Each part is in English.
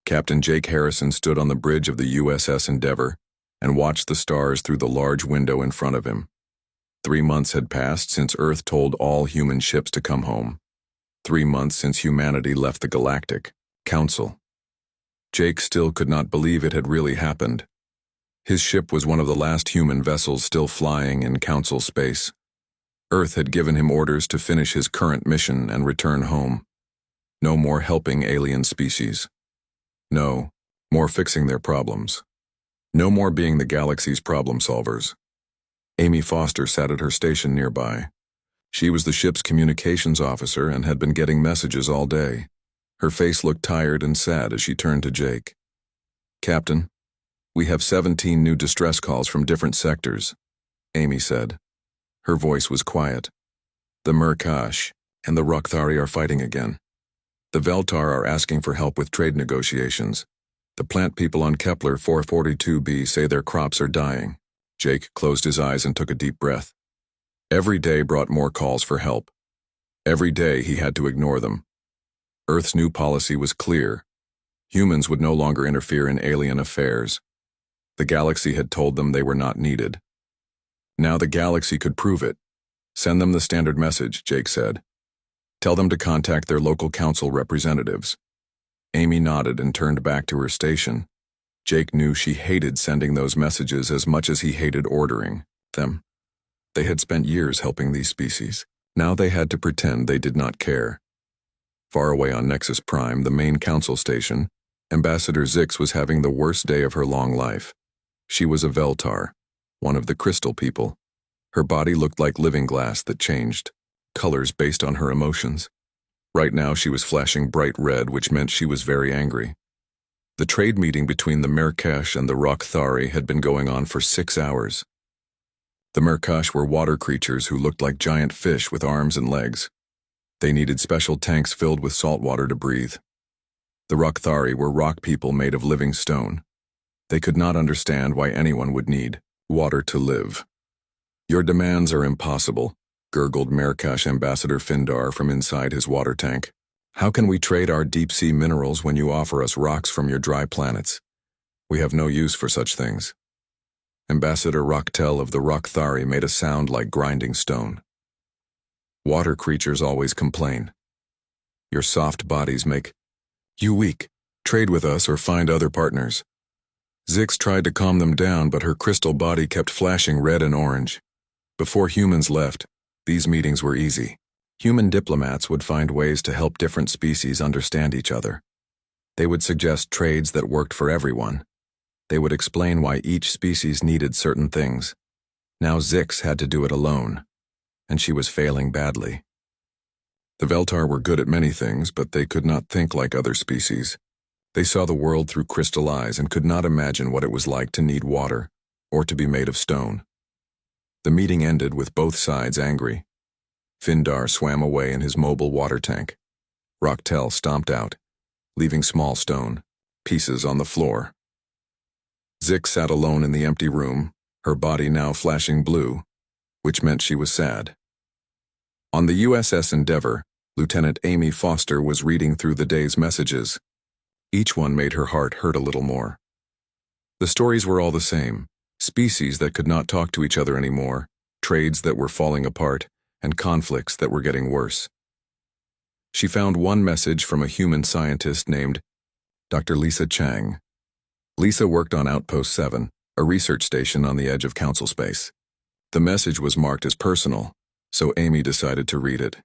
Captain Jake Harrison stood on the bridge of the USS Endeavour and watched the stars through the large window in front of him. 3 months had passed since Earth told all human ships to come home. 3 months since humanity left the Galactic Council. Jake still could not believe it had really happened. His ship was one of the last human vessels still flying in Council space. Earth had given him orders to finish his current mission and return home. No more helping alien species. No more fixing their problems. No more being the galaxy's problem solvers. Amy Foster sat at her station nearby. She was the ship's communications officer and had been getting messages all day. Her face looked tired and sad as she turned to Jake. "Captain, we have 17 new distress calls from different sectors," Amy said. Her voice was quiet. "The Murkash and the Rockthari are fighting again. The Veltar are asking for help with trade negotiations. The plant people on Kepler 442b say their crops are dying." Jake closed his eyes and took a deep breath. Every day brought more calls for help. Every day he had to ignore them. Earth's new policy was clear. Humans would no longer interfere in alien affairs. The galaxy had told them they were not needed. Now the galaxy could prove it. "Send them the standard message," Jake said. "Tell them to contact their local council representatives." Amy nodded and turned back to her station. Jake knew she hated sending those messages as much as he hated ordering them. They had spent years helping these species. Now they had to pretend they did not care. Far away on Nexus Prime, the main council station, Ambassador Zix was having the worst day of her long life. She was a Veltar, one of the crystal people. Her body looked like living glass that changed colors based on her emotions. Right now she was flashing bright red, which meant she was very angry. The trade meeting between the Murkash and the Rockthari had been going on for 6 hours. The Murkash were water creatures who looked like giant fish with arms and legs. They needed special tanks filled with salt water to breathe. The Rockthari were rock people made of living stone. They could not understand why anyone would need water to live. "Your demands are impossible," gurgled Murkash Ambassador Findar from inside his water tank. "How can we trade our deep-sea minerals when you offer us rocks from your dry planets? We have no use for such things." Ambassador Rocktel of the Rockthari made a sound like grinding stone. "Water creatures always complain. Your soft bodies make you weak. Trade with us or find other partners." Zix tried to calm them down, but her crystal body kept flashing red and orange. Before humans left, these meetings were easy. Human diplomats would find ways to help different species understand each other. They would suggest trades that worked for everyone. They would explain why each species needed certain things. Now Zix had to do it alone, and she was failing badly. The Veltar were good at many things, but they could not think like other species. They saw the world through crystal eyes and could not imagine what it was like to need water, or to be made of stone. The meeting ended with both sides angry. Findar swam away in his mobile water tank. Rocktel stomped out, leaving small stone pieces on the floor. Zix sat alone in the empty room, her body now flashing blue, which meant she was sad. On the USS Endeavour, Lieutenant Amy Foster was reading through the day's messages. Each one made her heart hurt a little more. The stories were all the same: species that could not talk to each other anymore, trades that were falling apart, and conflicts that were getting worse. She found one message from a human scientist named Dr. Lisa Chang. Lisa worked on Outpost 7, a research station on the edge of Council space. The message was marked as personal, so Amy decided to read it.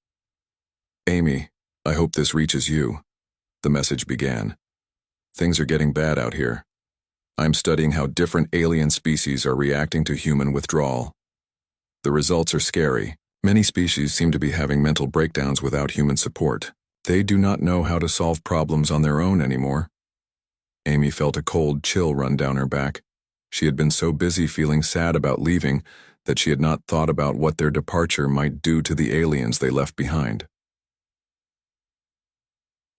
"Amy, I hope this reaches you," the message began. "Things are getting bad out here. I'm studying how different alien species are reacting to human withdrawal. The results are scary. Many species seem to be having mental breakdowns without human support. They do not know how to solve problems on their own anymore." Amy felt a cold chill run down her back. She had been so busy feeling sad about leaving that she had not thought about what their departure might do to the aliens they left behind.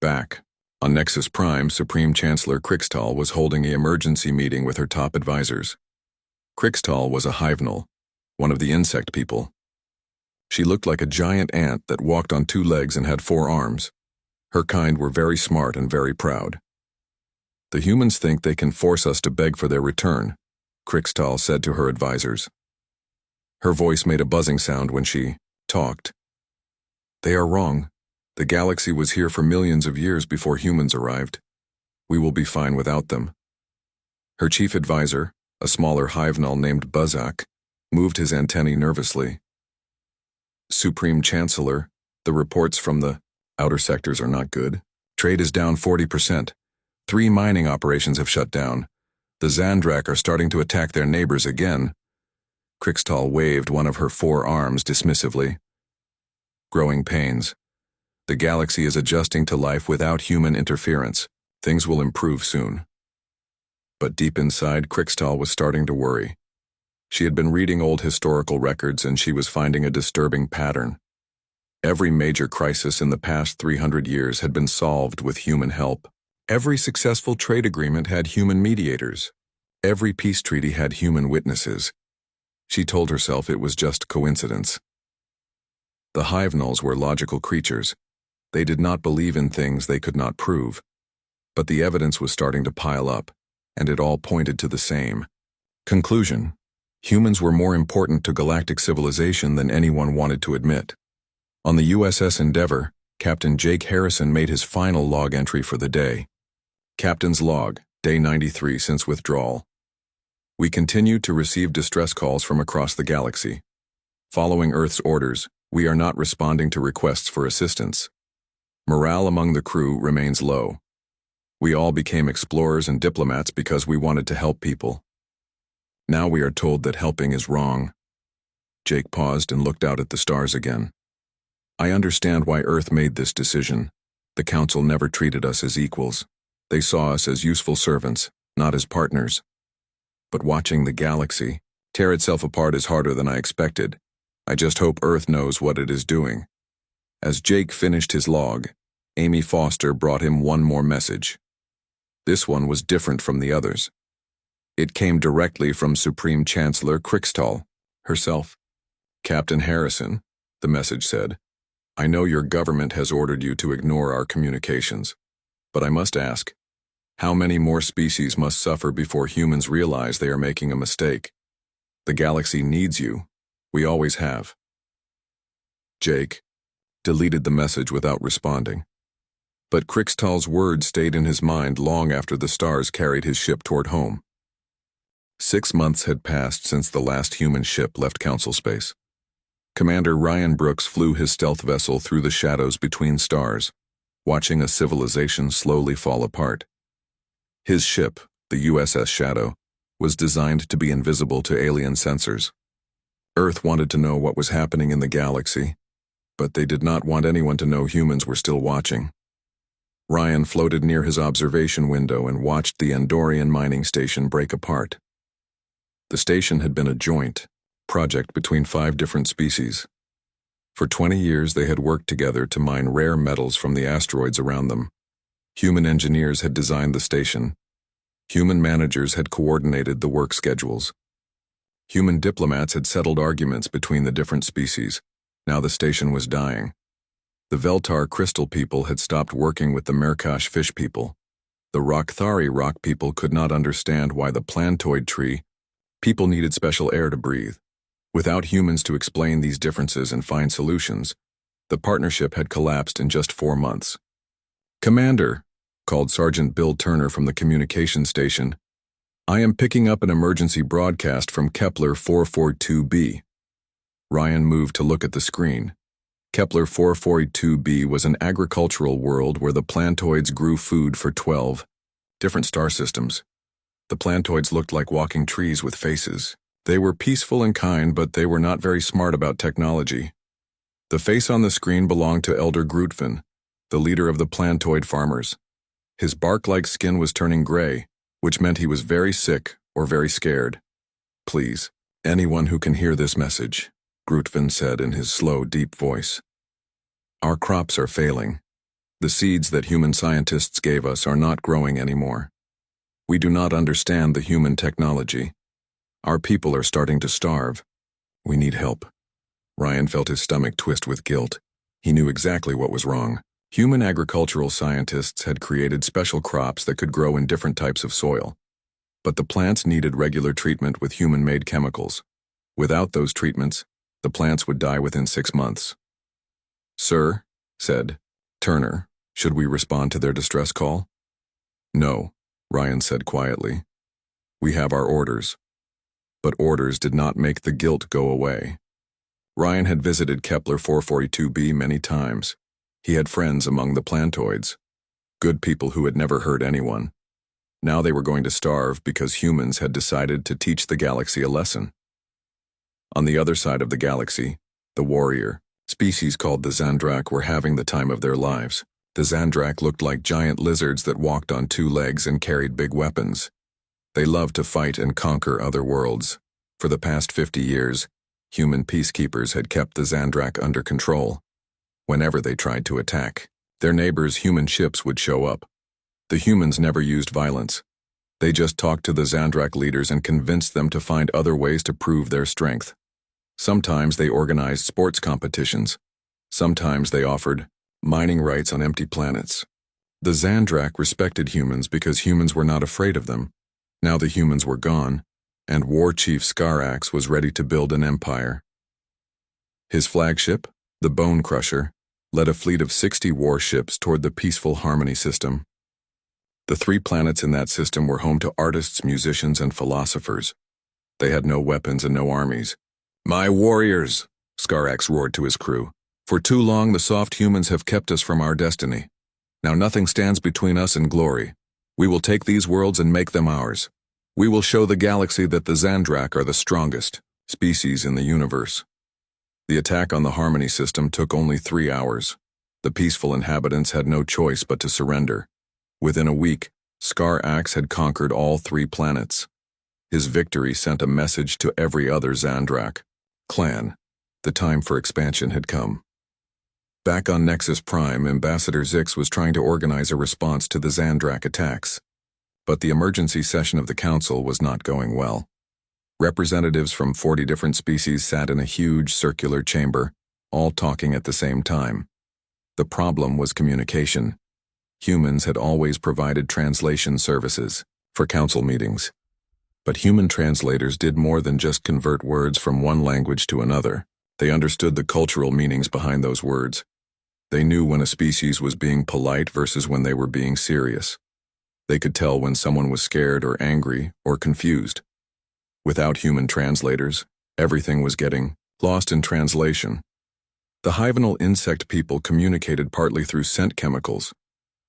Back on Nexus Prime, Supreme Chancellor Crixtal was holding an emergency meeting with her top advisors. Crixtal was a Hyvenal, one of the insect people. She looked like a giant ant that walked on 2 legs and had 4 arms. Her kind were very smart and very proud. The humans think they can force us to beg for their return, Crixtal said to her advisors. Her voice made a buzzing sound when she talked. They are wrong. The galaxy was here for millions of years before humans arrived. We will be fine without them. Her chief advisor, a smaller hive-null named Buzzak, moved his antennae nervously. Supreme Chancellor, the reports from the outer sectors are not good. Trade is down 40%. 3 mining operations have shut down. The Zandrak are starting to attack their neighbors again. Crixtal waved one of her 4 arms dismissively. Growing pains. The galaxy is adjusting to life without human interference. Things will improve soon. But deep inside, Crixtal was starting to worry. She had been reading old historical records and she was finding a disturbing pattern. Every major crisis in the past 300 years had been solved with human help. Every successful trade agreement had human mediators. Every peace treaty had human witnesses. She told herself it was just coincidence. The hive-nulls were logical creatures. They did not believe in things they could not prove. But the evidence was starting to pile up, and it all pointed to the same conclusion. Humans were more important to galactic civilization than anyone wanted to admit. On the USS Endeavour, Captain Jake Harrison made his final log entry for the day. Captain's log, day 93 since withdrawal. We continue to receive distress calls from across the galaxy. Following Earth's orders, we are not responding to requests for assistance. Morale among the crew remains low. We all became explorers and diplomats because we wanted to help people. Now we are told that helping is wrong. Jake paused and looked out at the stars again. I understand why Earth made this decision. The Council never treated us as equals. They saw us as useful servants, not as partners. But watching the galaxy tear itself apart is harder than I expected. I just hope Earth knows what it is doing. As Jake finished his log, Amy Foster brought him one more message. This one was different from the others. It came directly from Supreme Chancellor Crixtal herself. Captain Harrison, the message said, I know your government has ordered you to ignore our communications, but I must ask, how many more species must suffer before humans realize they are making a mistake? The galaxy needs you. We always have. Jake deleted the message without responding. But Crixtal's words stayed in his mind long after the stars carried his ship toward home. 6 months had passed since the last human ship left Council space. Commander Ryan Brooks flew his stealth vessel through the shadows between stars, watching a civilization slowly fall apart. His ship, the USS Shadow, was designed to be invisible to alien sensors. Earth wanted to know what was happening in the galaxy, but they did not want anyone to know humans were still watching. Ryan floated near his observation window and watched the Andorian mining station break apart. The station had been a joint project between 5 different species. For 20 years they had worked together to mine rare metals from the asteroids around them. Human engineers had designed the station. Human managers had coordinated the work schedules. Human diplomats had settled arguments between the different species. Now the station was dying. The Veltar crystal people had stopped working with the Merkash fish people. The Rockthari rock people could not understand why the plantoid tree people needed special air to breathe. Without humans to explain these differences and find solutions, the partnership had collapsed in just 4 months. Commander, called Sergeant Bill Turner from the communication station, I am picking up an emergency broadcast from Kepler 442b. Ryan moved to look at the screen. Kepler 442b was an agricultural world where the plantoids grew food for 12 different star systems. The plantoids looked like walking trees with faces. They were peaceful and kind, but they were not very smart about technology. The face on the screen belonged to Elder Grootvan, the leader of the plantoid farmers. His bark-like skin was turning gray, which meant he was very sick or very scared. Please, anyone who can hear this message, Grootvan said in his slow, deep voice. Our crops are failing. The seeds that human scientists gave us are not growing anymore. We do not understand the human technology. Our people are starting to starve. We need help. Ryan felt his stomach twist with guilt. He knew exactly what was wrong. Human agricultural scientists had created special crops that could grow in different types of soil. But the plants needed regular treatment with human-made chemicals. Without those treatments, the plants would die within 6 months. "Sir," said Turner, "should we respond to their distress call?" "No," Ryan said quietly. "We have our orders." But orders did not make the guilt go away. Ryan had visited Kepler 442b many times. He had friends among the plantoids, good people who had never hurt anyone. Now they were going to starve because humans had decided to teach the galaxy a lesson. On the other side of the galaxy, the warrior, species called the Xandrak, were having the time of their lives. The Xandrak looked like giant lizards that walked on 2 legs and carried big weapons. They loved to fight and conquer other worlds. For the past 50 years, human peacekeepers had kept the Xandrak under control. Whenever they tried to attack, their neighbors' human ships would show up. The humans never used violence. They just talked to the Xandrak leaders and convinced them to find other ways to prove their strength. Sometimes they organized sports competitions. Sometimes they offered mining rights on empty planets. The Xandrak respected humans because humans were not afraid of them. Now the humans were gone, and War Chief Skarax was ready to build an empire. His flagship, the Bone Crusher, led a fleet of 60 warships toward the peaceful Harmony system. The 3 planets in that system were home to artists, musicians, and philosophers. They had no weapons and no armies. "My warriors," Skarax roared to his crew. "For too long the soft humans have kept us from our destiny. Now nothing stands between us and glory. We will take these worlds and make them ours. We will show the galaxy that the Xandrak are the strongest species in the universe." The attack on the Harmony system took only 3 hours. The peaceful inhabitants had no choice but to surrender. Within a week, Skarax had conquered all 3 planets. His victory sent a message to every other Xandrak clan. The time for expansion had come. Back on Nexus Prime, Ambassador Zix was trying to organize a response to the Xandrak attacks. But the emergency session of the Council was not going well. Representatives from 40 different species sat in a huge circular chamber, all talking at the same time. The problem was communication. Humans had always provided translation services for council meetings. But human translators did more than just convert words from one language to another. They understood the cultural meanings behind those words. They knew when a species was being polite versus when they were being serious. They could tell when someone was scared or angry or confused. Without human translators, everything was getting lost in translation. The hibernal insect people communicated partly through scent chemicals.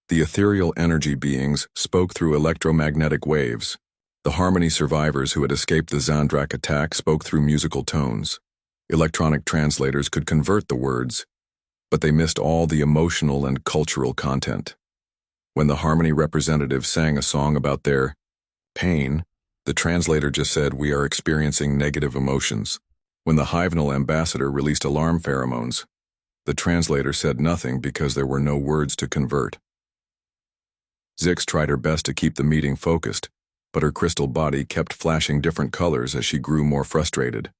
The ethereal energy beings spoke through electromagnetic waves. The Harmony survivors who had escaped the Xandrak attack spoke through musical tones. Electronic translators could convert the words, but they missed all the emotional and cultural content. When the Harmony representative sang a song about their pain, the translator just said, "We are experiencing negative emotions." When the hibernal ambassador released alarm pheromones, the translator said nothing because there were no words to convert. Zix tried her best to keep the meeting focused, but her crystal body kept flashing different colors as she grew more frustrated.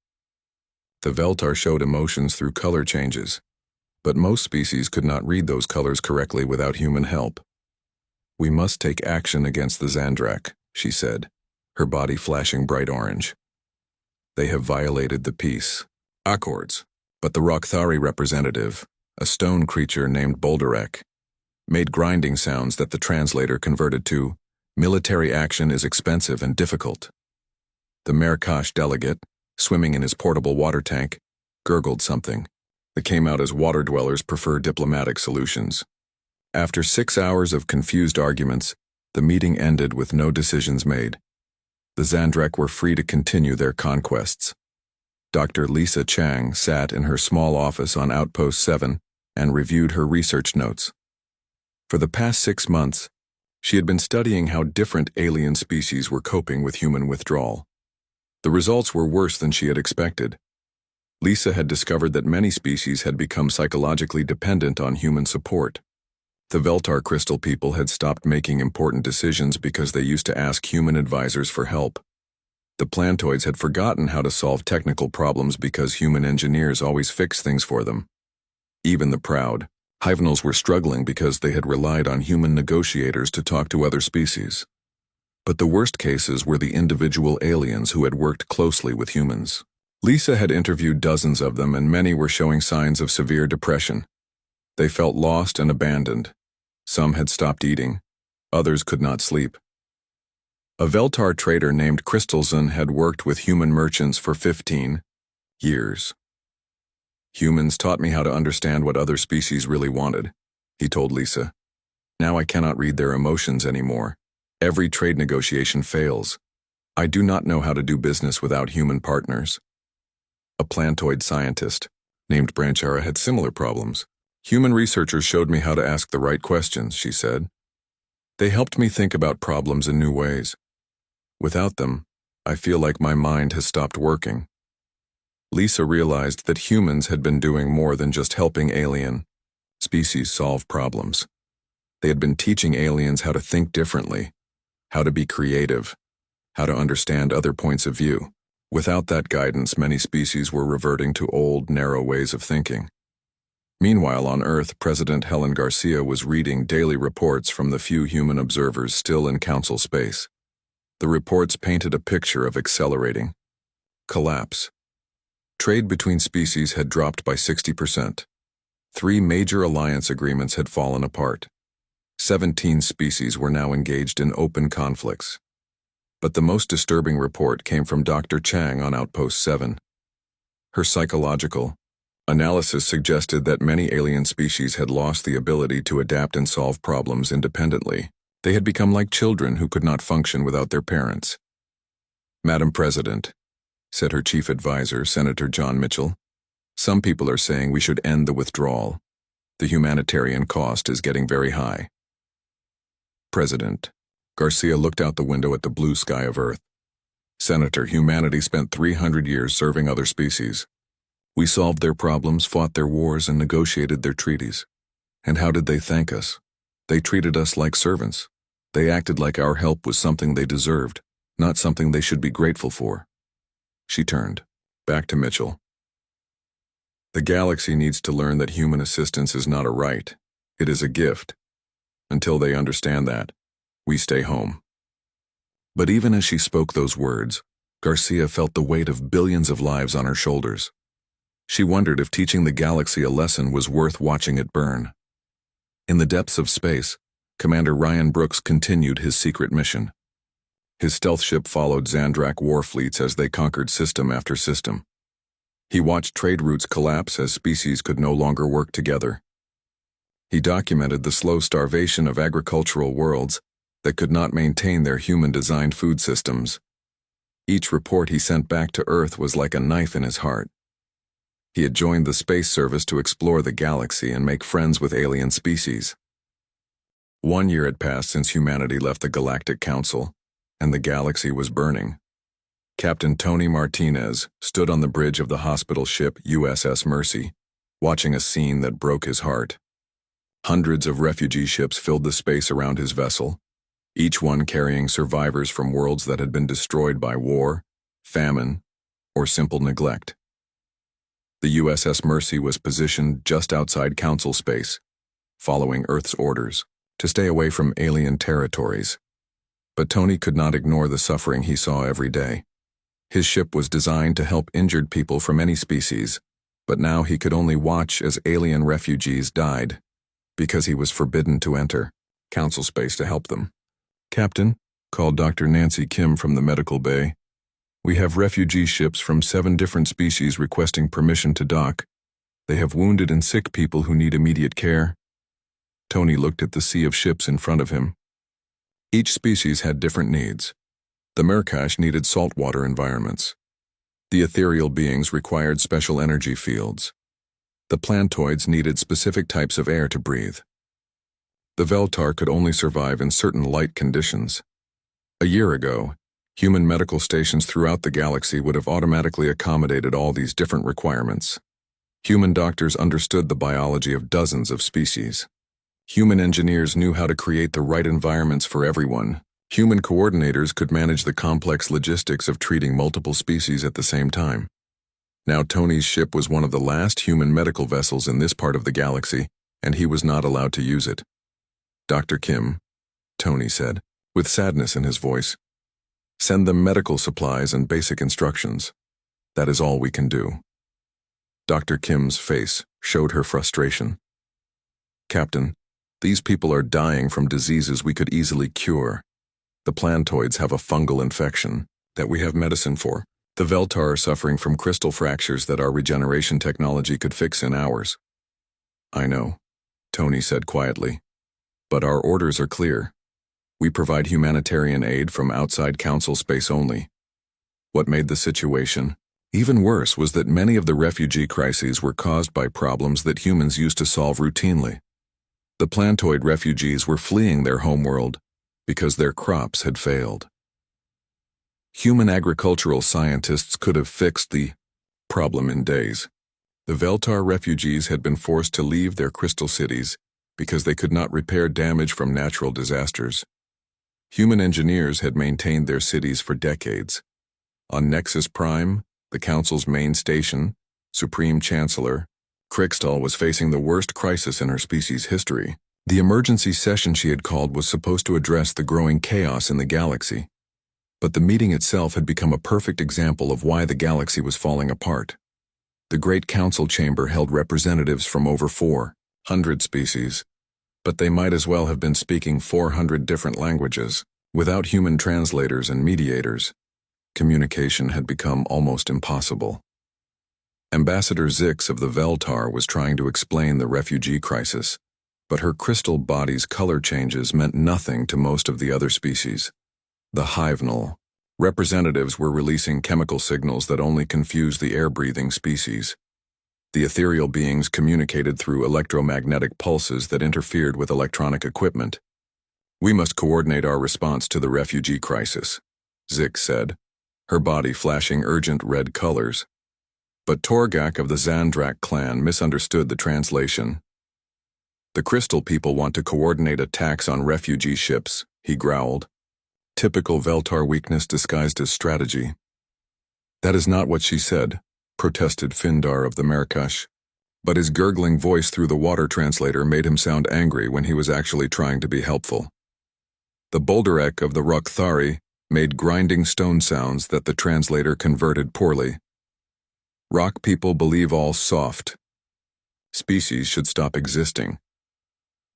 The Veltar showed emotions through color changes, but most species could not read those colors correctly without human help. "We must take action against the Xandrak," she said, her body flashing bright orange. "They have violated the peace accords." But the Rockthari representative, a stone creature named Boulderek, made grinding sounds that the translator converted to, "Military action is expensive and difficult." The Merkash delegate, swimming in his portable water tank, gurgled something that came out as water dwellers prefer diplomatic solutions. After 6 hours of confused arguments, the meeting ended with no decisions made. The Xandrak were free to continue their conquests. Dr. Lisa Chang sat in her small office on Outpost 7 and reviewed her research notes. For the past 6 months, she had been studying how different alien species were coping with human withdrawal. The results were worse than she had expected. Lisa had discovered that many species had become psychologically dependent on human support. The Veltar crystal people had stopped making important decisions because they used to ask human advisors for help. The plantoids had forgotten how to solve technical problems because human engineers always fixed things for them. Even the proud, Hyvenals were struggling because they had relied on human negotiators to talk to other species. But the worst cases were the individual aliens who had worked closely with humans. Lisa had interviewed dozens of them, and many were showing signs of severe depression. They felt lost and abandoned. Some had stopped eating. Others could not sleep. A Veltar trader named Kristelson had worked with human merchants for 15 years. Humans taught me how to understand what other species really wanted, he told Lisa. Now I cannot read their emotions anymore. Every trade negotiation fails. I do not know how to do business without human partners. A plantoid scientist named Branchara had similar problems. Human researchers showed me how to ask the right questions, she said. They helped me think about problems in new ways. Without them, I feel like my mind has stopped working. Lisa realized that humans had been doing more than just helping alien species solve problems. They had been teaching aliens how to think differently, how to be creative, how to understand other points of view. Without that guidance, many species were reverting to old, narrow ways of thinking. Meanwhile, on Earth, President Helen Garcia was reading daily reports from the few human observers still in council space. The reports painted a picture of accelerating collapse. Trade between species had dropped by 60%. 3 major alliance agreements had fallen apart. 17 species were now engaged in open conflicts. But the most disturbing report came from Dr. Chang on Outpost 7. Her psychological analysis suggested that many alien species had lost the ability to adapt and solve problems independently. They had become like children who could not function without their parents. Madam President, said her chief advisor, Senator John Mitchell, some people are saying we should end the withdrawal. The humanitarian cost is getting very high. President, Garcia looked out the window at the blue sky of Earth. Senator, humanity spent 300 years serving other species. We solved their problems, fought their wars, and negotiated their treaties. And how did they thank us? They treated us like servants. They acted like our help was something they deserved, not something they should be grateful for. She turned, back to Mitchell. The galaxy needs to learn that human assistance is not a right. It is a gift. Until they understand that, we stay home. But even as she spoke those words, Garcia felt the weight of billions of lives on her shoulders. She wondered if teaching the galaxy a lesson was worth watching it burn. In the depths of space, Commander Ryan Brooks continued his secret mission. His stealth ship followed Xandrak war fleets as they conquered system after system. He watched trade routes collapse as species could no longer work together. He documented the slow starvation of agricultural worlds that could not maintain their human-designed food systems. Each report he sent back to Earth was like a knife in his heart. He had joined the space service to explore the galaxy and make friends with alien species. 1 year had passed since humanity left the Galactic Council, and the galaxy was burning. Captain Tony Martinez stood on the bridge of the hospital ship USS Mercy, watching a scene that broke his heart. Hundreds of refugee ships filled the space around his vessel, each one carrying survivors from worlds that had been destroyed by war, famine, or simple neglect. The USS Mercy was positioned just outside Council space, following Earth's orders to stay away from alien territories. But Tony could not ignore the suffering he saw every day. His ship was designed to help injured people from any species, but now he could only watch as alien refugees died, because he was forbidden to enter Council space to help them. "Captain," called Dr. Nancy Kim from the medical bay, "we have refugee ships from 7 different species requesting permission to dock. They have wounded and sick people who need immediate care." Tony looked at the sea of ships in front of him. Each species had different needs. The Merkash needed saltwater environments. The ethereal beings required special energy fields. The plantoids needed specific types of air to breathe. The Veltar could only survive in certain light conditions. A year ago, human medical stations throughout the galaxy would have automatically accommodated all these different requirements. Human doctors understood the biology of dozens of species. Human engineers knew how to create the right environments for everyone. Human coordinators could manage the complex logistics of treating multiple species at the same time. Now Tony's ship was one of the last human medical vessels in this part of the galaxy, and he was not allowed to use it. "Dr. Kim," Tony said, with sadness in his voice, "send them medical supplies and basic instructions. That is all we can do." Dr. Kim's face showed her frustration. "Captain, these people are dying from diseases we could easily cure. The plantoids have a fungal infection that we have medicine for. The Veltar are suffering from crystal fractures that our regeneration technology could fix in hours." "I know," Tony said quietly, "but our orders are clear. We provide humanitarian aid from outside council space only." What made the situation even worse was that many of the refugee crises were caused by problems that humans used to solve routinely. The plantoid refugees were fleeing their homeworld because their crops had failed. Human agricultural scientists could have fixed the problem in days. The Veltar refugees had been forced to leave their crystal cities because they could not repair damage from natural disasters. Human engineers had maintained their cities for decades. On Nexus Prime, the Council's main station, Supreme Chancellor Crystal was facing the worst crisis in her species' history. The emergency session she had called was supposed to address the growing chaos in the galaxy. But the meeting itself had become a perfect example of why the galaxy was falling apart. The Great Council Chamber held representatives from over 400 species, but they might as well have been speaking 400 different languages. Without human translators and mediators, communication had become almost impossible. Ambassador Zix of the Veltar was trying to explain the refugee crisis, but her crystal body's color changes meant nothing to most of the other species. The Hyvenal representatives were releasing chemical signals that only confused the air-breathing species. The ethereal beings communicated through electromagnetic pulses that interfered with electronic equipment. "We must coordinate our response to the refugee crisis," Zix said, her body flashing urgent red colors. But Torgak of the Zandrak clan misunderstood the translation. "The crystal people want to coordinate attacks on refugee ships," he growled. Typical Veltar weakness disguised as strategy. "That is not what she said," protested Findar of the Merkash. But his gurgling voice through the water translator made him sound angry when he was actually trying to be helpful. The Bolderek of the Rukthari made grinding stone sounds that the translator converted poorly. "Rock people believe all soft species should stop existing."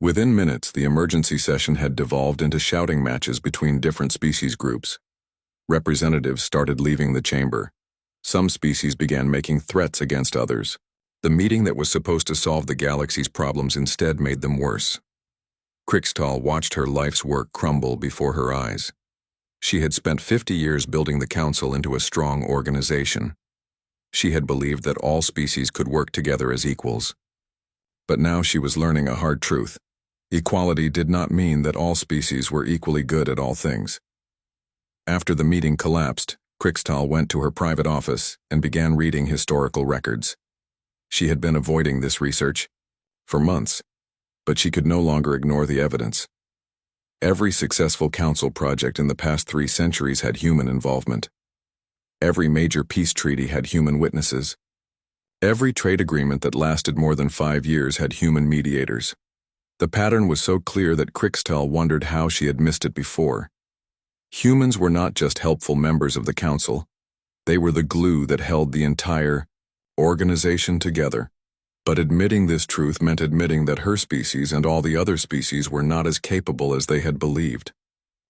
Within minutes, the emergency session had devolved into shouting matches between different species groups. Representatives started leaving the chamber. Some species began making threats against others. The meeting that was supposed to solve the galaxy's problems instead made them worse. Crystal watched her life's work crumble before her eyes. She had spent 50 years building the Council into a strong organization. She had believed that all species could work together as equals. But now she was learning a hard truth. Equality did not mean that all species were equally good at all things. After the meeting collapsed, Crystal went to her private office and began reading historical records. She had been avoiding this research for months, but she could no longer ignore the evidence. Every successful council project in the past 3 centuries had human involvement. Every major peace treaty had human witnesses. Every trade agreement that lasted more than 5 years had human mediators. The pattern was so clear that Crystal wondered how she had missed it before. Humans were not just helpful members of the council. They were the glue that held the entire organization together. But admitting this truth meant admitting that her species and all the other species were not as capable as they had believed.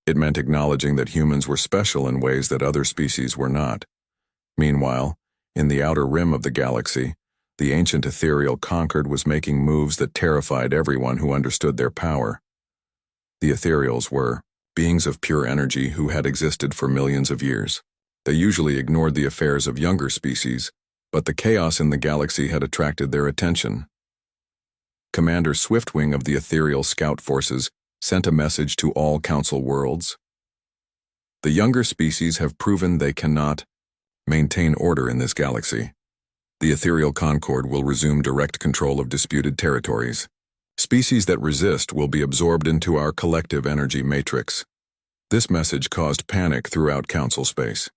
It meant acknowledging that humans were special in ways that other species were not. Meanwhile, in the outer rim of the galaxy, the ancient ethereal Concord was making moves that terrified everyone who understood their power. The ethereals were beings of pure energy who had existed for millions of years. They usually ignored the affairs of younger species, but the chaos in the galaxy had attracted their attention. Commander Swiftwing of the Ethereal Scout Forces sent a message to all Council worlds. "The younger species have proven they cannot maintain order in this galaxy. The Ethereal Concord will resume direct control of disputed territories. Species that resist will be absorbed into our collective energy matrix." This message caused panic throughout Council space.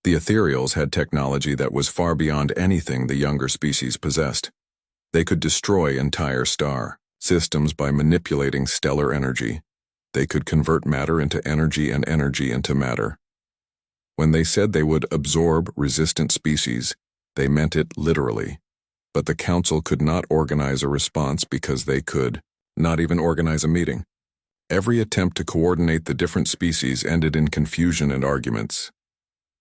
The Ethereals had technology that was far beyond anything the younger species possessed. They could destroy entire star systems by manipulating stellar energy. They could convert matter into energy and energy into matter. When they said they would absorb resistant species, they meant it literally. But the Council could not organize a response because they could not even organize a meeting. Every attempt to coordinate the different species ended in confusion and arguments.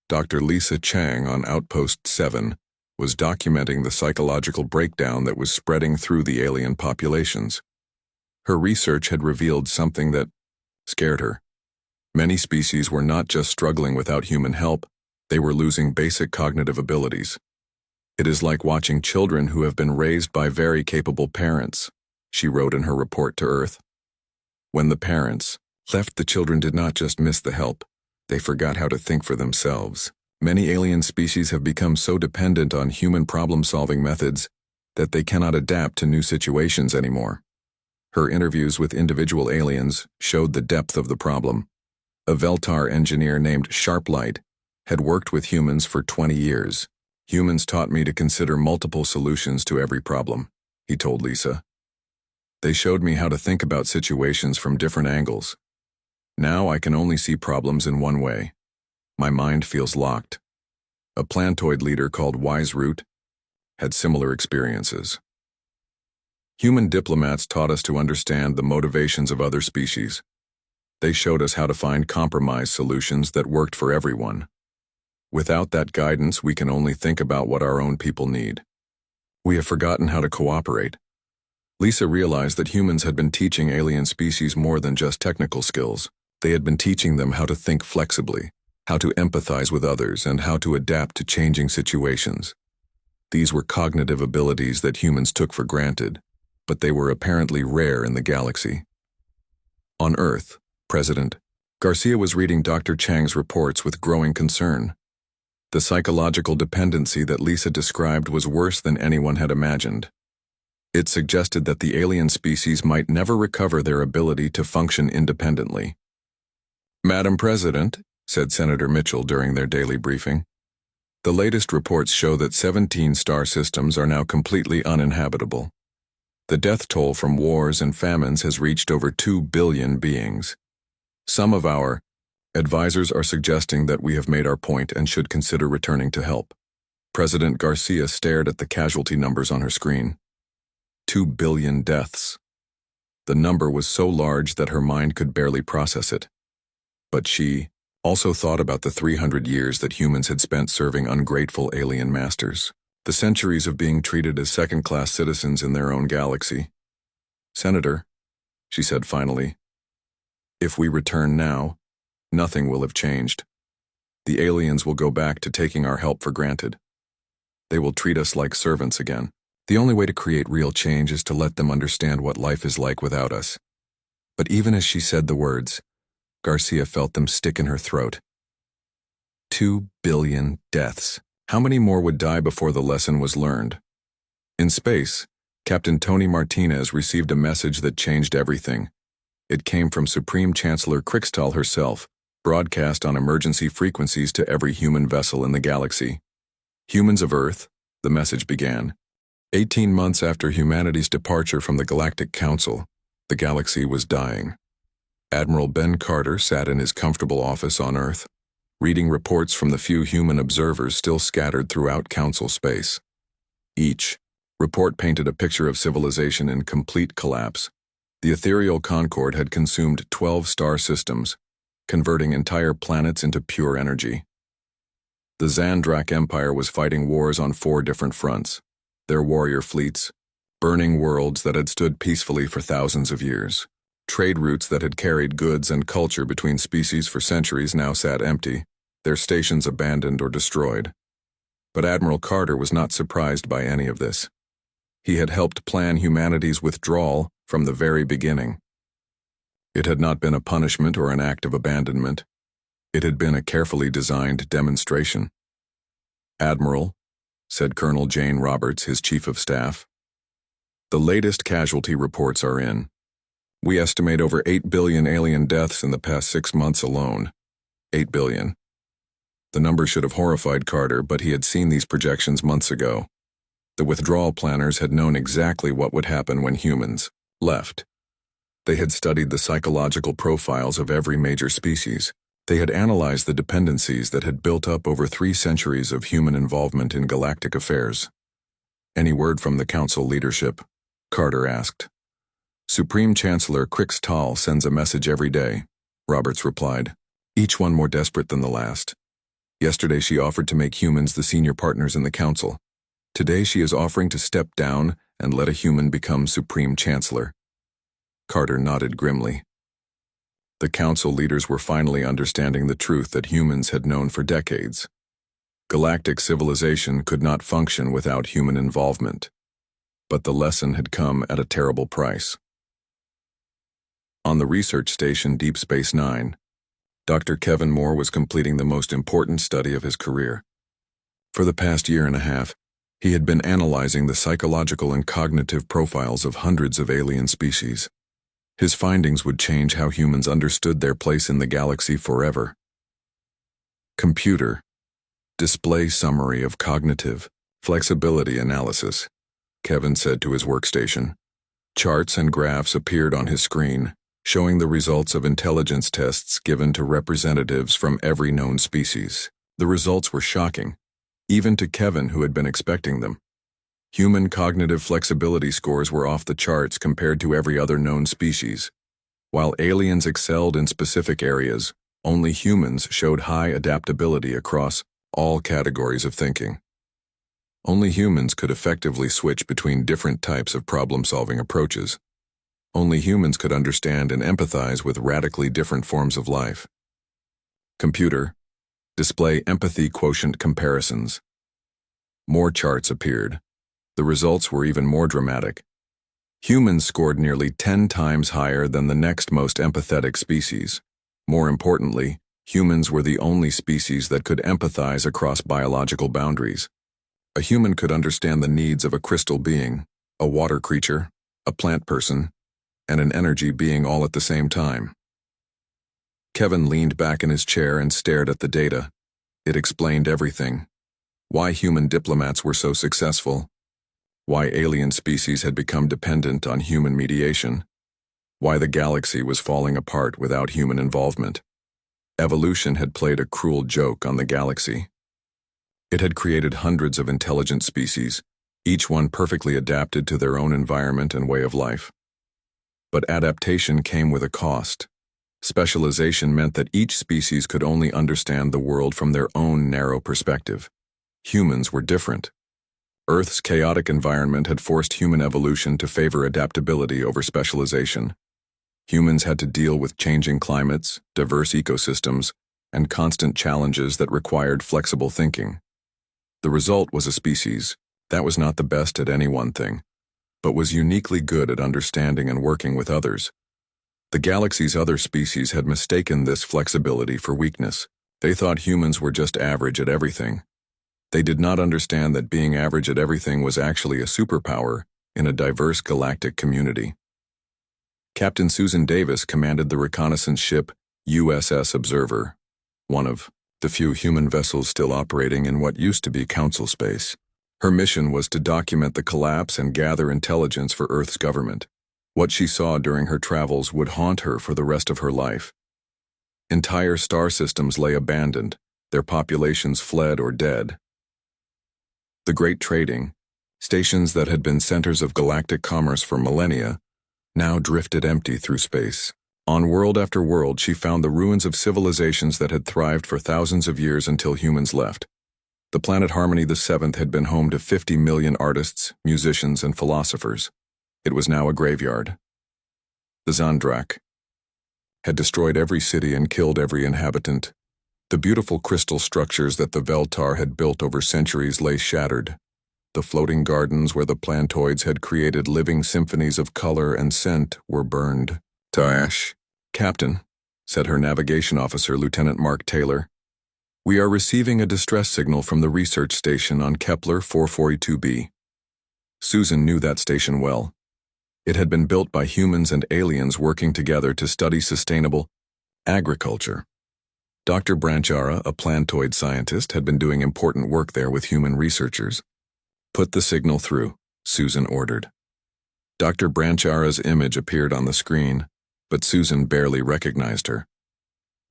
Dr. Lisa Chang on Outpost 7 was documenting the psychological breakdown that was spreading through the alien populations. Her research had revealed something that scared her. Many species were not just struggling without human help, they were losing basic cognitive abilities. It is like watching children who have been raised by very capable parents, she wrote in her report to Earth. When the parents left, the children did not just miss the help, they forgot how to think for themselves. Many alien species have become so dependent on human problem-solving methods that they cannot adapt to new situations anymore. Her interviews with individual aliens showed the depth of the problem. A Veltar engineer named Sharplight had worked with humans for 20 years. Humans taught me to consider multiple solutions to every problem, he told Lisa. They showed me how to think about situations from different angles. Now I can only see problems in one way. My mind feels locked. A plantoid leader called Wise Root had similar experiences. Human diplomats taught us to understand the motivations of other species. They showed us how to find compromise solutions that worked for everyone. Without that guidance, we can only think about what our own people need. We have forgotten how to cooperate. Lisa realized that humans had been teaching alien species more than just technical skills. They had been teaching them how to think flexibly, how to empathize with others, and how to adapt to changing situations. These were cognitive abilities that humans took for granted, but they were apparently rare in the galaxy. On Earth, President Garcia was reading Dr. Chang's reports with growing concern. The psychological dependency that Lisa described was worse than anyone had imagined. It suggested that the alien species might never recover their ability to function independently. Madam President, said Senator Mitchell during their daily briefing, the latest reports show that 17 star systems are now completely uninhabitable. The death toll from wars and famines has reached over 2 billion beings. Some of our advisors are suggesting that we have made our point and should consider returning to help. President Garcia stared at the casualty numbers on her screen. 2 billion deaths. The number was so large that her mind could barely process it. But she also thought about the 300 years that humans had spent serving ungrateful alien masters, the centuries of being treated as second-class citizens in their own galaxy. Senator, she said finally, if we return now, nothing will have changed. The aliens will go back to taking our help for granted. They will treat us like servants again. The only way to create real change is to let them understand what life is like without us. But even as she said the words, Garcia felt them stick in her throat. 2 billion deaths. How many more would die before the lesson was learned? In space, Captain Tony Martinez received a message that changed everything. It came from Supreme Chancellor Krixtal herself, broadcast on emergency frequencies to every human vessel in the galaxy. Humans of Earth, the message began. 18 months after humanity's departure from the Galactic Council, the galaxy was dying. Admiral Ben Carter sat in his comfortable office on Earth, reading reports from the few human observers still scattered throughout Council space. Each report painted a picture of civilization in complete collapse. The ethereal Concord had consumed 12 star systems, converting entire planets into pure energy. The Xandrak Empire was fighting wars on 4 different fronts. Their warrior fleets, burning worlds that had stood peacefully for thousands of years. Trade routes that had carried goods and culture between species for centuries now sat empty, their stations abandoned or destroyed. But Admiral Carter was not surprised by any of this. He had helped plan humanity's withdrawal from the very beginning. It had not been a punishment or an act of abandonment. It had been a carefully designed demonstration. Admiral, said Colonel Jane Roberts, his chief of staff, the latest casualty reports are in. We estimate over 8 billion alien deaths in the past 6 months alone. 8 billion. The number should have horrified Carter, but he had seen these projections months ago. The withdrawal planners had known exactly what would happen when humans left. They had studied the psychological profiles of every major species. They had analyzed the dependencies that had built up over 3 centuries of human involvement in galactic affairs. "Any word from the Council leadership?" Carter asked. "Supreme Chancellor Crix sends a message every day," Roberts replied, "each one more desperate than the last. Yesterday she offered to make humans the senior partners in the Council. Today she is offering to step down and let a human become Supreme Chancellor." Carter nodded grimly. The Council leaders were finally understanding the truth that humans had known for decades. Galactic civilization could not function without human involvement. But the lesson had come at a terrible price. On the research station Deep Space Nine, Dr. Kevin Moore was completing the most important study of his career. For the past year and a half, he had been analyzing the psychological and cognitive profiles of hundreds of alien species. His findings would change how humans understood their place in the galaxy forever. "Computer, display summary of cognitive flexibility analysis," Kevin said to his workstation. Charts and graphs appeared on his screen, showing the results of intelligence tests given to representatives from every known species. The results were shocking, even to Kevin, who had been expecting them. Human cognitive flexibility scores were off the charts compared to every other known species. While aliens excelled in specific areas, only humans showed high adaptability across all categories of thinking. Only humans could effectively switch between different types of problem-solving approaches. Only humans could understand and empathize with radically different forms of life. "Computer, display empathy quotient comparisons." More charts appeared. The results were even more dramatic. Humans scored nearly 10 times higher than the next most empathetic species. More importantly, humans were the only species that could empathize across biological boundaries. A human could understand the needs of a crystal being, a water creature, a plant person, and an energy being all at the same time. Kevin leaned back in his chair and stared at the data. It explained everything. Why human diplomats were so successful. Why alien species had become dependent on human mediation. Why the galaxy was falling apart without human involvement. Evolution had played a cruel joke on the galaxy. It had created hundreds of intelligent species, each one perfectly adapted to their own environment and way of life. But adaptation came with a cost. Specialization meant that each species could only understand the world from their own narrow perspective. Humans were different. Earth's chaotic environment had forced human evolution to favor adaptability over specialization. Humans had to deal with changing climates, diverse ecosystems, and constant challenges that required flexible thinking. The result was a species that was not the best at any one thing, but was uniquely good at understanding and working with others. The galaxy's other species had mistaken this flexibility for weakness. They thought humans were just average at everything. They did not understand that being average at everything was actually a superpower in a diverse galactic community. Captain Susan Davis commanded the reconnaissance ship USS Observer, one of the few human vessels still operating in what used to be Council space. Her mission was to document the collapse and gather intelligence for Earth's government. What she saw during her travels would haunt her for the rest of her life. Entire star systems lay abandoned, their populations fled or dead. The great trading stations that had been centers of galactic commerce for millennia now drifted empty through space. On world after world, she found the ruins of civilizations that had thrived for thousands of years until humans left. The planet Harmony VII had been home to 50 million artists, musicians, and philosophers. It was now a graveyard. The Zandrak had destroyed every city and killed every inhabitant. The beautiful crystal structures that the Veltar had built over centuries lay shattered. The floating gardens where the plantoids had created living symphonies of color and scent were burned. "Tash, Captain," said her navigation officer, Lieutenant Mark Taylor. "We are receiving a distress signal from the research station on Kepler 442b. Susan knew that station well. It had been built by humans and aliens working together to study sustainable agriculture. Dr. Branchara, a plantoid scientist, had been doing important work there with human researchers. "Put the signal through," Susan ordered. Dr. Branchara's image appeared on the screen, but Susan barely recognized her.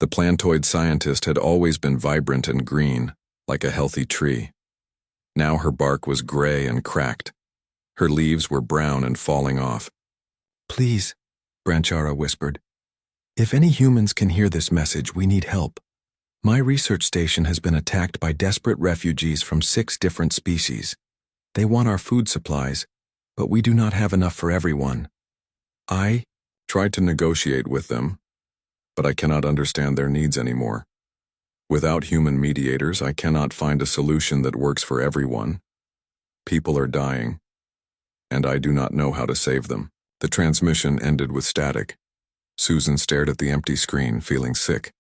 The plantoid scientist had always been vibrant and green, like a healthy tree. Now her bark was gray and cracked. Her leaves were brown and falling off. "Please," Branchara whispered. "If any humans can hear this message, we need help. My research station has been attacked by desperate refugees from 6 different species. They want our food supplies, but we do not have enough for everyone. I tried to negotiate with them, but I cannot understand their needs anymore. Without human mediators, I cannot find a solution that works for everyone. People are dying, and I do not know how to save them." The transmission ended with static. Susan stared at the empty screen, feeling sick.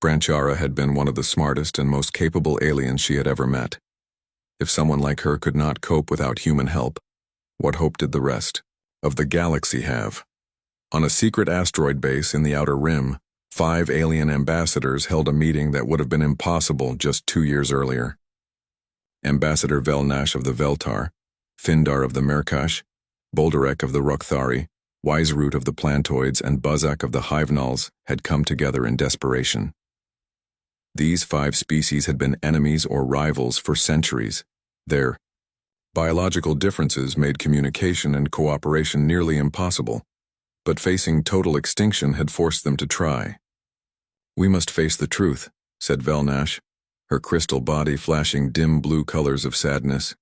Branchara had been one of the smartest and most capable aliens she had ever met. If someone like her could not cope without human help, what hope did the rest of the galaxy have? On a secret asteroid base in the Outer Rim, 5 alien ambassadors held a meeting that would have been impossible just 2 years earlier. Ambassador Velnash of the Veltar, Findar of the Merkash, Boldarek of the Rukthari, Wiseroot of the Plantoids, and Buzak of the Hivenals had come together in desperation. These 5 species had been enemies or rivals for centuries. Their biological differences made communication and cooperation nearly impossible, but facing total extinction had forced them to try. "We must face the truth," said Velnash, her crystal body flashing dim blue colors of sadness.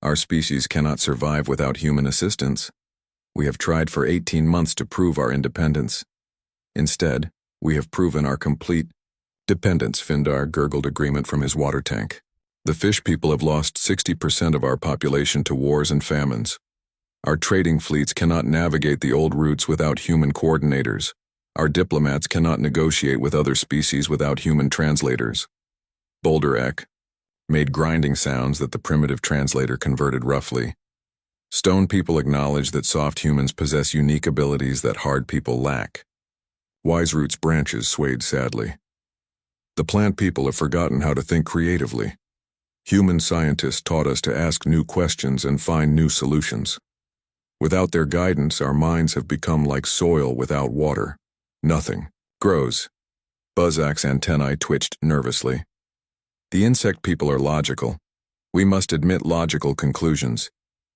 "Our species cannot survive without human assistance. We have tried for 18 months to prove our independence. Instead, we have proven our complete dependence." Findar gurgled agreement from his water tank. "The fish people have lost 60% of our population to wars and famines. Our trading fleets cannot navigate the old routes without human coordinators. Our diplomats cannot negotiate with other species without human translators." Boldarek made grinding sounds that the primitive translator converted roughly. "Stone people acknowledge that soft humans possess unique abilities that hard people lack." Wiseroot's branches swayed sadly. "The plant people have forgotten how to think creatively. Human scientists taught us to ask new questions and find new solutions. Without their guidance, our minds have become like soil without water. Nothing grows." Buzak's antennae twitched nervously. "The insect people are logical. We must admit logical conclusions.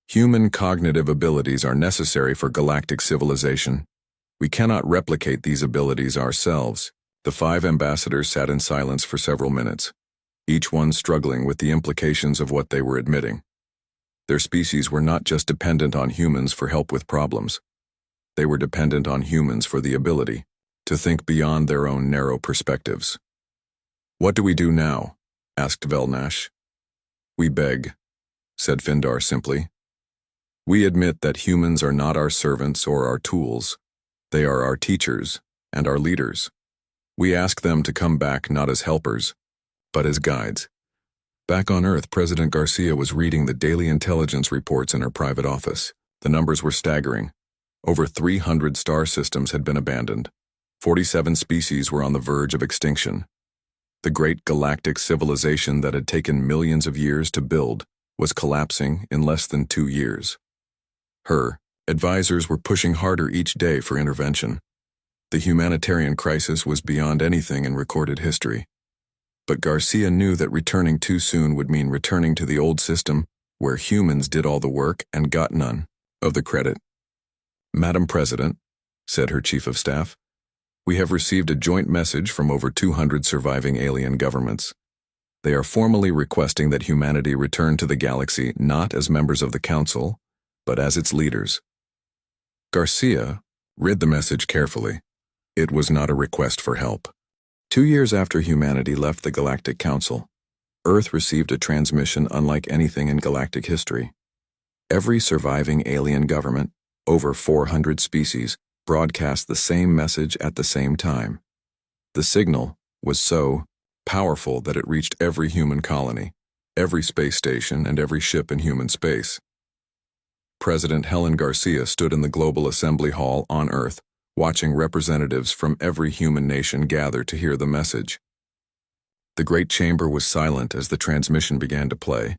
Human cognitive abilities are necessary for galactic civilization. We cannot replicate these abilities ourselves." The 5 ambassadors sat in silence for several minutes, each one struggling with the implications of what they were admitting. Their species were not just dependent on humans for help with problems. They were dependent on humans for the ability to think beyond their own narrow perspectives. "What do we do now?" asked Velnash. "We beg," said Findar simply. "We admit that humans are not our servants or our tools. They are our teachers and our leaders. We ask them to come back not as helpers, but as guides." Back on Earth, President Garcia was reading the daily intelligence reports in her private office. The numbers were staggering. Over 300 star systems had been abandoned. 47 species were on the verge of extinction. The great galactic civilization that had taken millions of years to build was collapsing in less than 2 years. Her advisors were pushing harder each day for intervention. The humanitarian crisis was beyond anything in recorded history. But Garcia knew that returning too soon would mean returning to the old system where humans did all the work and got none of the credit. "Madam President," said her chief of staff, "we have received a joint message from over 200 surviving alien governments. They are formally requesting that humanity return to the galaxy not as members of the Council, but as its leaders." Garcia read the message carefully. It was not a request for help. 2 years after humanity left the Galactic Council, Earth received a transmission unlike anything in galactic history. Every surviving alien government, over 400 species, broadcast the same message at the same time. The signal was so powerful that it reached every human colony, every space station, and every ship in human space. President Helen Garcia stood in the Global Assembly Hall on Earth, watching representatives from every human nation gather to hear the message. The great chamber was silent as the transmission began to play.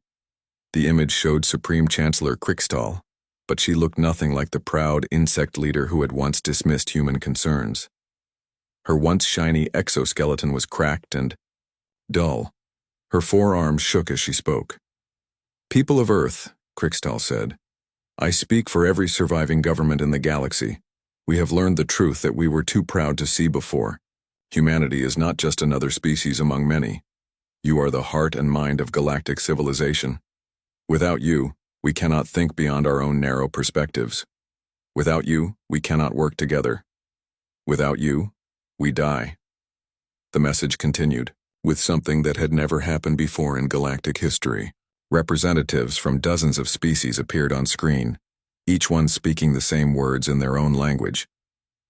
The image showed Supreme Chancellor Krikstal, but she looked nothing like the proud insect leader who had once dismissed human concerns. Her once shiny exoskeleton was cracked and dull. Her forearms shook as she spoke. "People of Earth," Krikstal said, "I speak for every surviving government in the galaxy. We have learned the truth that we were too proud to see before. Humanity is not just another species among many. You are the heart and mind of galactic civilization. Without you, we cannot think beyond our own narrow perspectives. Without you, we cannot work together. Without you, we die." The message continued, with something that had never happened before in galactic history. Representatives from dozens of species appeared on screen, each one speaking the same words in their own language.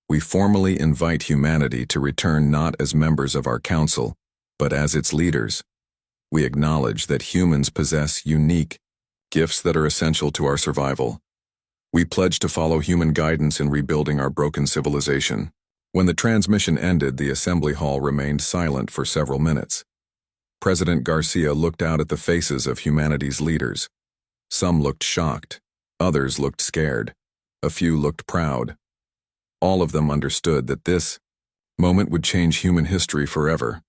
"We formally invite humanity to return not as members of our council, but as its leaders. We acknowledge that humans possess unique gifts that are essential to our survival. We pledge to follow human guidance in rebuilding our broken civilization." When the transmission ended, the assembly hall remained silent for several minutes. President Garcia looked out at the faces of humanity's leaders. Some looked shocked, others looked scared, a few looked proud. All of them understood that this moment would change human history forever.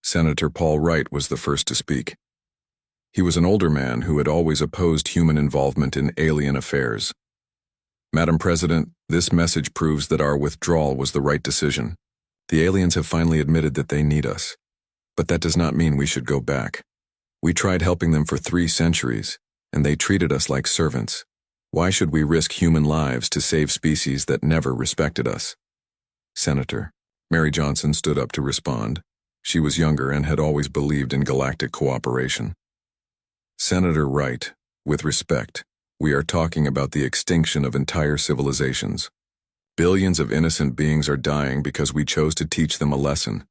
Senator Paul Wright was the first to speak. He was an older man who had always opposed human involvement in alien affairs. "Madam President, this message proves that our withdrawal was the right decision. The aliens have finally admitted that they need us. But that does not mean we should go back. We tried helping them for 3 centuries, and they treated us like servants. Why should we risk human lives to save species that never respected us?" "Senator," Mary Johnson stood up to respond. She was younger and had always believed in galactic cooperation. "Senator Wright, with respect, we are talking about the extinction of entire civilizations. Billions of innocent beings are dying because we chose to teach them a lesson.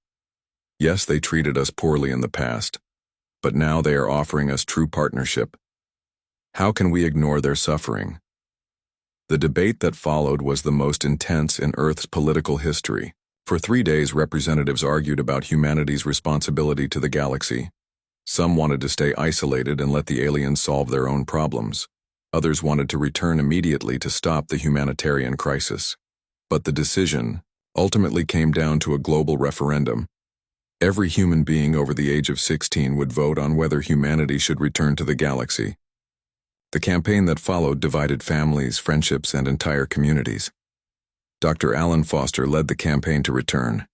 Yes, they treated us poorly in the past, but now they are offering us true partnership. How can we ignore their suffering?" The debate that followed was the most intense in Earth's political history. For 3 days, representatives argued about humanity's responsibility to the galaxy. Some wanted to stay isolated and let the aliens solve their own problems. Others wanted to return immediately to stop the humanitarian crisis. But the decision ultimately came down to a global referendum. Every human being over the age of 16 would vote on whether humanity should return to the galaxy. The campaign that followed divided families, friendships, and entire communities. Dr. Alan Foster led the campaign to return.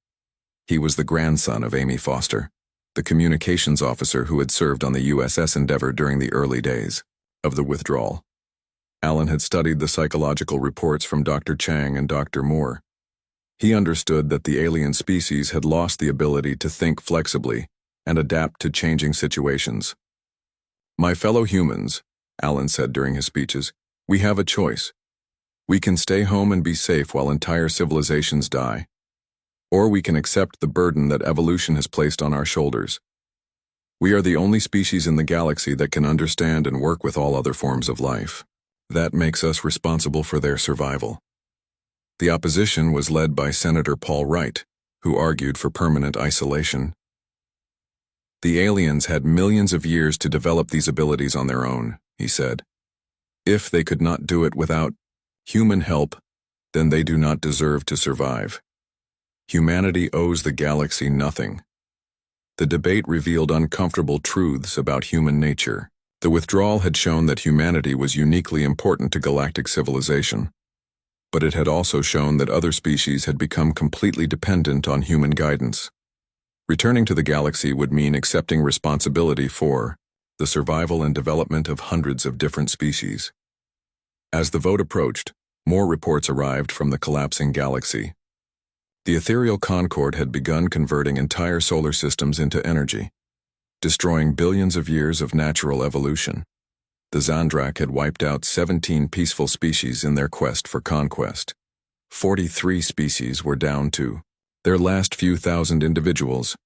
He was the grandson of Amy Foster, the communications officer who had served on the USS Endeavour during the early days of the withdrawal. Alan had studied the psychological reports from Dr. Chang and Dr. Moore. He understood that the alien species had lost the ability to think flexibly and adapt to changing situations. "My fellow humans," Alan said during his speeches, "we have a choice. We can stay home and be safe while entire civilizations die. Or we can accept the burden that evolution has placed on our shoulders. We are the only species in the galaxy that can understand and work with all other forms of life. That makes us responsible for their survival." The opposition was led by Senator Paul Wright, who argued for permanent isolation. "The aliens had millions of years to develop these abilities on their own," he said. "If they could not do it without human help, then they do not deserve to survive. Humanity owes the galaxy nothing." The debate revealed uncomfortable truths about human nature. The withdrawal had shown that humanity was uniquely important to galactic civilization. But it had also shown that other species had become completely dependent on human guidance. Returning to the galaxy would mean accepting responsibility for the survival and development of hundreds of different species. As the vote approached, more reports arrived from the collapsing galaxy. The ethereal Concord had begun converting entire solar systems into energy, destroying billions of years of natural evolution. The Zandrak had wiped out 17 peaceful species in their quest for conquest. 43 species were down to their last few thousand individuals.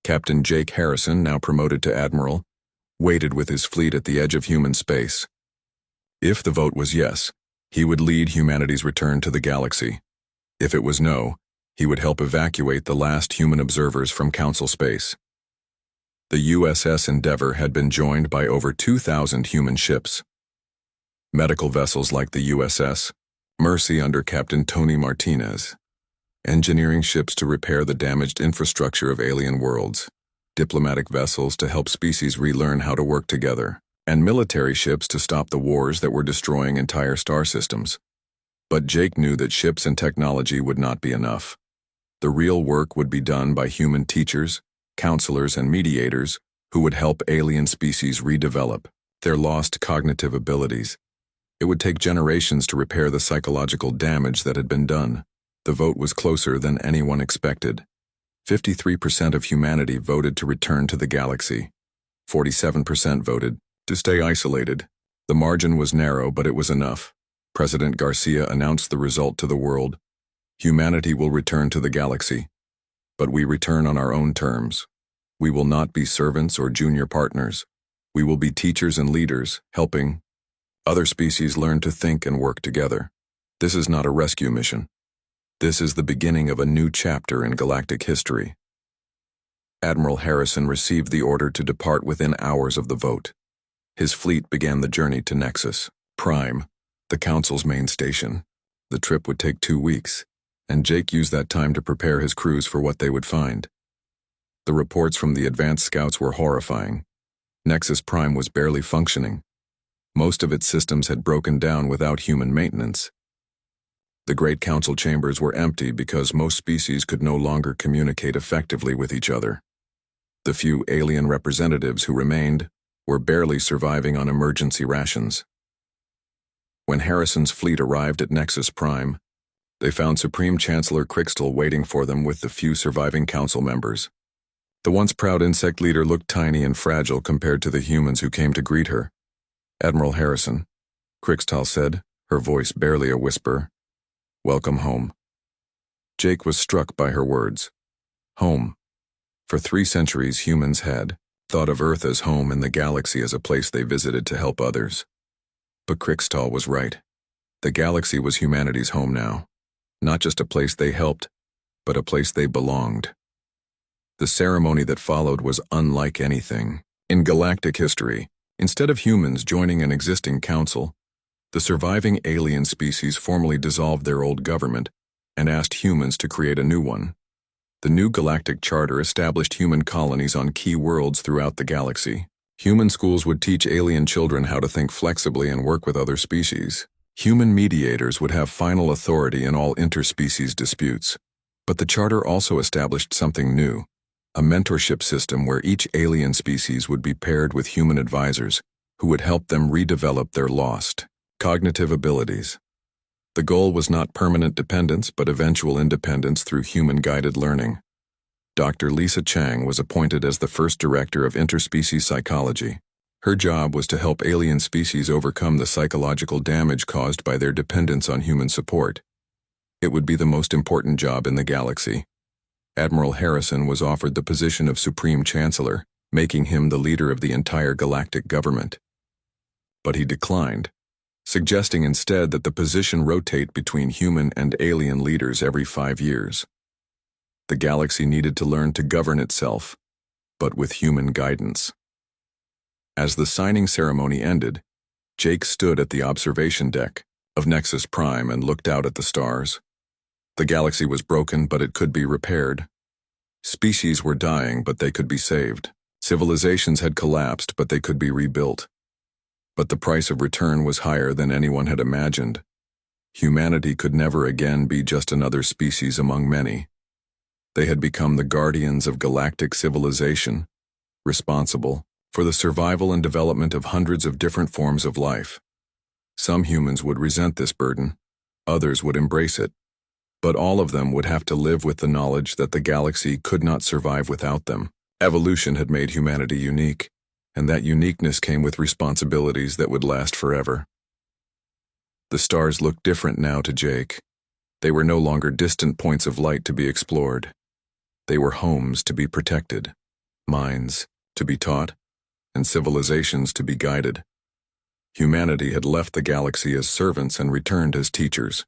Captain Jake Harrison, now promoted to admiral, waited with his fleet at the edge of human space. If the vote was yes, he would lead humanity's return to the galaxy. If it was no, he would help evacuate the last human observers from Council space. The USS Endeavour had been joined by over 2,000 human ships. Medical vessels like the USS Mercy under Captain Tony Martinez. Engineering ships to repair the damaged infrastructure of alien worlds. Diplomatic vessels to help species relearn how to work together. And military ships to stop the wars that were destroying entire star systems. But Jake knew that ships and technology would not be enough. The real work would be done by human teachers, counselors, and mediators who would help alien species redevelop their lost cognitive abilities. It would take generations to repair the psychological damage that had been done. The vote was closer than anyone expected. 53% of humanity voted to return to the galaxy. 47% voted to stay isolated. The margin was narrow, but it was enough. President Garcia announced the result to the world. Humanity will return to the galaxy, but we return on our own terms. We will not be servants or junior partners. We will be teachers and leaders, helping other species learn to think and work together. This is not a rescue mission. This is the beginning of a new chapter in galactic history. Admiral Harrison received the order to depart within hours of the vote. His fleet began the journey to Nexus Prime, the Council's main station. The trip would take 2 weeks, and Jake used that time to prepare his crews for what they would find. The reports from the advanced scouts were horrifying. Nexus Prime was barely functioning. Most of its systems had broken down without human maintenance. The Great Council chambers were empty because most species could no longer communicate effectively with each other. The few alien representatives who remained were barely surviving on emergency rations. When Harrison's fleet arrived at Nexus Prime, they found Supreme Chancellor Crystal waiting for them with the few surviving council members. The once proud insect leader looked tiny and fragile compared to the humans who came to greet her. "Admiral Harrison," Crystal said, her voice barely a whisper. "Welcome home." Jake was struck by her words. Home. For 3 centuries, humans had thought of Earth as home and the galaxy as a place they visited to help others. But Crystal was right. The galaxy was humanity's home now. Not just a place they helped, but a place they belonged. The ceremony that followed was unlike anything in galactic history. Instead of humans joining an existing council, the surviving alien species formally dissolved their old government and asked humans to create a new one. The new Galactic Charter established human colonies on key worlds throughout the galaxy. Human schools would teach alien children how to think flexibly and work with other species. Human mediators would have final authority in all interspecies disputes. But the Charter also established something new, a mentorship system where each alien species would be paired with human advisors who would help them redevelop their lost cognitive abilities. The goal was not permanent dependence, but eventual independence through human-guided learning. Dr. Lisa Chang was appointed as the first director of interspecies psychology. Her job was to help alien species overcome the psychological damage caused by their dependence on human support. It would be the most important job in the galaxy. Admiral Harrison was offered the position of Supreme Chancellor, making him the leader of the entire galactic government. But he declined, suggesting instead that the position rotate between human and alien leaders every 5 years. The galaxy needed to learn to govern itself, but with human guidance. As the signing ceremony ended, Jake stood at the observation deck of Nexus Prime and looked out at the stars. The galaxy was broken, but it could be repaired. Species were dying, but they could be saved. Civilizations had collapsed, but they could be rebuilt. But the price of return was higher than anyone had imagined. Humanity could never again be just another species among many. They had become the guardians of galactic civilization, responsible for the survival and development of hundreds of different forms of life. Some humans would resent this burden, others would embrace it, but all of them would have to live with the knowledge that the galaxy could not survive without them. Evolution had made humanity unique, and that uniqueness came with responsibilities that would last forever. The stars looked different now to Jake. They were no longer distant points of light to be explored. They were homes to be protected, minds to be taught, and civilizations to be guided. Humanity had left the galaxy as servants and returned as teachers.